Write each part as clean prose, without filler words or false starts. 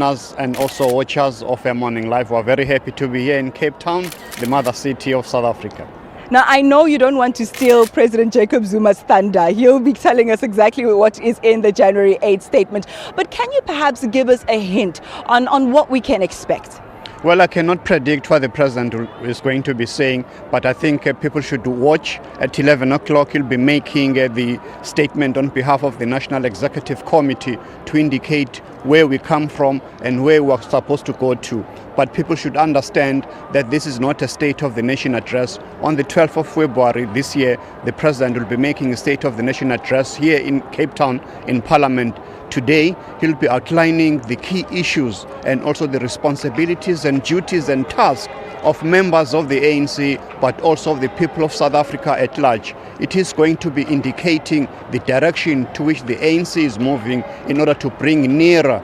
And also watchers of Morning Live, we're very happy to be here in Cape Town, the mother city of South Africa. Now, I know you don't want to steal President Jacob Zuma's thunder. He'll be telling us exactly what is in the January 8th statement. But can you perhaps give us a hint on what we can expect? Well, I cannot predict what the president is going to be saying, but I think people should watch. At 11 o'clock, he'll be making the statement on behalf of the National Executive Committee to indicate where we come from and where we're supposed to go to. But people should understand that this is not a State of the Nation address. On the 12th of February this year, the president will be making a State of the Nation address here in Cape Town in Parliament. Today, he'll be outlining the key issues and also the responsibilities and duties and tasks of members of the ANC, but also of the people of South Africa at large. It is going to be indicating the direction to which the ANC is moving in order to bring nearer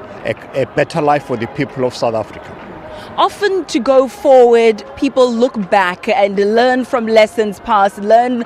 a better life for the people of South Africa. Often to go forward, people look back and learn from lessons past, learn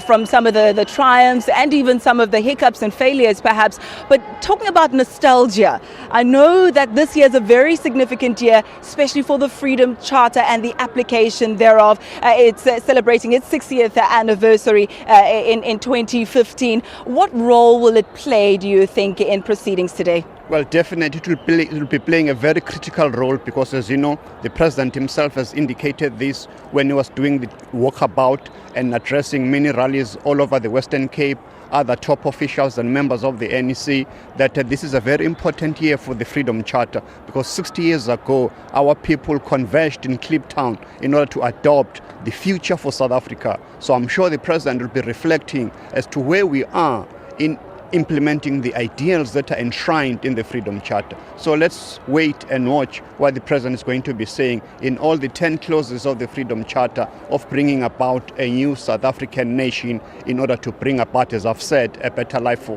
from some of the triumphs and even some of the hiccups and failures perhaps. But talking about nostalgia, I know that this year is a very significant year, especially for the Freedom Charter and the application thereof. It's celebrating its 60th anniversary in 2015. What role will it play, do you think, in proceedings today? Well, definitely it will be playing a very critical role because, as you know, the president himself has indicated this when he was doing the walkabout and addressing many rallies all over the Western Cape, other top officials and members of the NEC, that this is a very important year for the Freedom Charter because 60 years ago, our people converged in Cape Town in order to adopt the future for South Africa. So I'm sure the president will be reflecting as to where we are in implementing the ideals that are enshrined in the Freedom Charter. So let's wait and watch what the president is going to be saying in all the 10 clauses of the Freedom Charter of bringing about a new South African nation in order to bring about, as I've said, a better life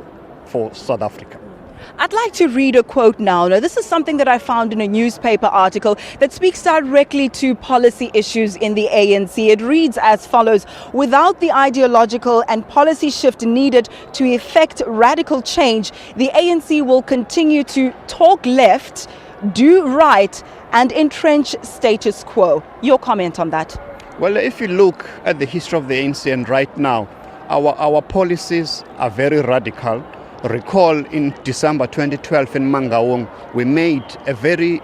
for South Africa. I'd like to read a quote now. Now, this is something that I found in a newspaper article that speaks directly to policy issues in the ANC. It reads as follows: without the ideological and policy shift needed to effect radical change, the ANC will continue to talk left, do right, and entrench status quo. Your comment on that? Well, if you look at the history of the ANC and right now, our policies are very radical. Recall in December 2012 in Mangaung, we made a very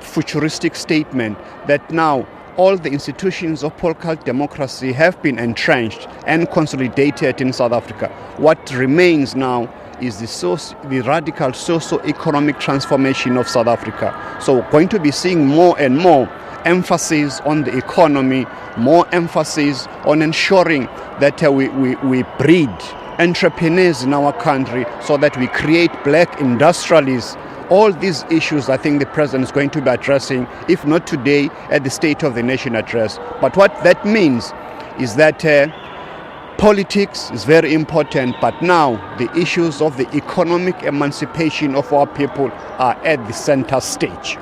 futuristic statement that now all the institutions of political democracy have been entrenched and consolidated in South Africa. What remains now is the radical socio-economic transformation of South Africa. So we're going to be seeing more and more emphasis on the economy, more emphasis on ensuring that we breed entrepreneurs in our country so that we create black industrialists. All these issues I think the president is going to be addressing, if not today, at the State of the Nation address. But what that means is that politics is very important, but now the issues of the economic emancipation of our people are at the center stage.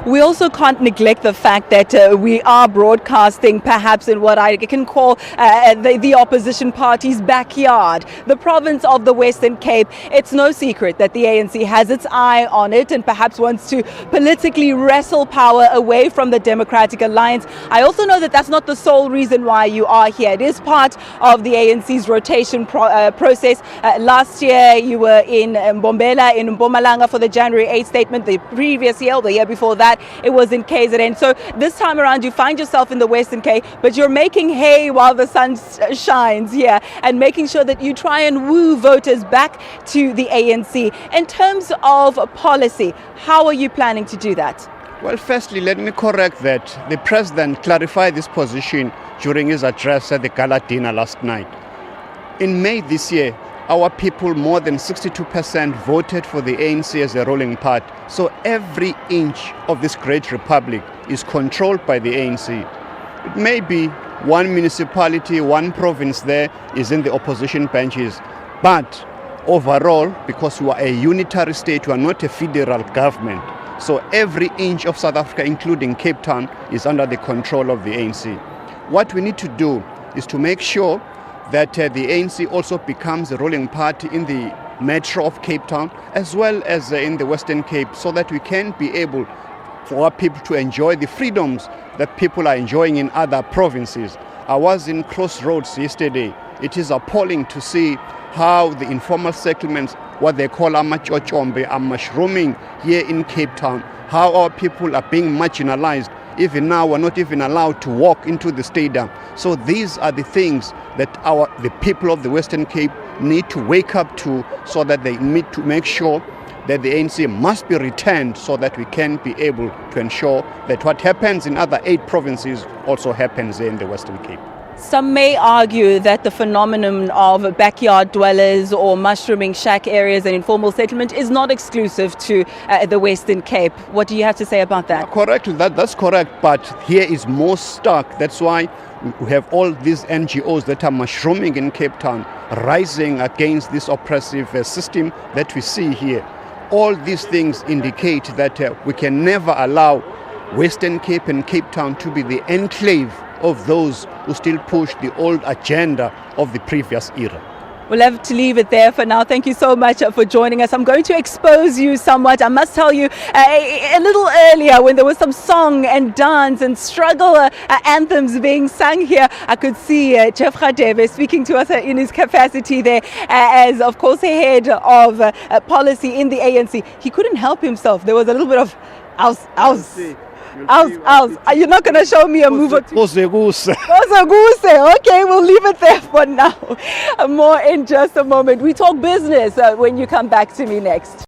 We also can't neglect the fact that we are broadcasting perhaps in what I can call the opposition party's backyard, the province of the Western Cape. It's no secret that the ANC has its eye on it and perhaps wants to politically wrestle power away from the Democratic Alliance. I also know that that's not the sole reason why you are here. It is part of the ANC's rotation process. Last year you were in Mbombela, in Mpumalanga for the January 8th statement. The previous year, the year before that, it was in KZN. So this time around you find yourself in the Western Cape, but you're making hay while the sun shines here and making sure that you try and woo voters back to the ANC. In terms of policy, how are you planning to do that? Well, firstly, let me correct that. The president clarified this position during his address at the gala dinner last night. In May this year, our people, more than 62%, voted for the ANC as a ruling party. So every inch of this great republic is controlled by the ANC. It may be one municipality, one province there is in the opposition benches. But overall, because we are a unitary state, we are not a federal government. So every inch of South Africa, including Cape Town, is under the control of the ANC. What we need to do is to make sure that the ANC also becomes a ruling party in the metro of Cape Town, as well as in the Western Cape, so that we can be able for our people to enjoy the freedoms that people are enjoying in other provinces. I was in Crossroads yesterday. It is appalling to see how the informal settlements, what they call amachochombe, are mushrooming here in Cape Town, how our people are being marginalized. Even now, we're not even allowed to walk into the stadium. So these are the things that the people of the Western Cape need to wake up to, so that they need to make sure that the ANC must be returned, so that we can be able to ensure that what happens in other 8 provinces also happens in the Western Cape. Some may argue that the phenomenon of backyard dwellers or mushrooming shack areas and informal settlement is not exclusive to the Western Cape. What do you have to say about that? Correct, that's correct, but here is more stark. That's why we have all these NGOs that are mushrooming in Cape Town, rising against this oppressive system that we see here. All these things indicate that we can never allow Western Cape and Cape Town to be the enclave of those who still push the old agenda of the previous era. We'll have to leave it there for now. Thank you so much for joining us. I'm going to expose you somewhat. I must tell you, a little earlier when there was some song and dance and struggle anthems being sung here, I could see Jeff Radebe speaking to us in his capacity there as, of course, head of policy in the ANC. He couldn't help himself. There was a little bit of ouse. You're not going to show me a move or two? Okay, we'll leave it there for now. More in just a moment. We talk business when you come back to me next.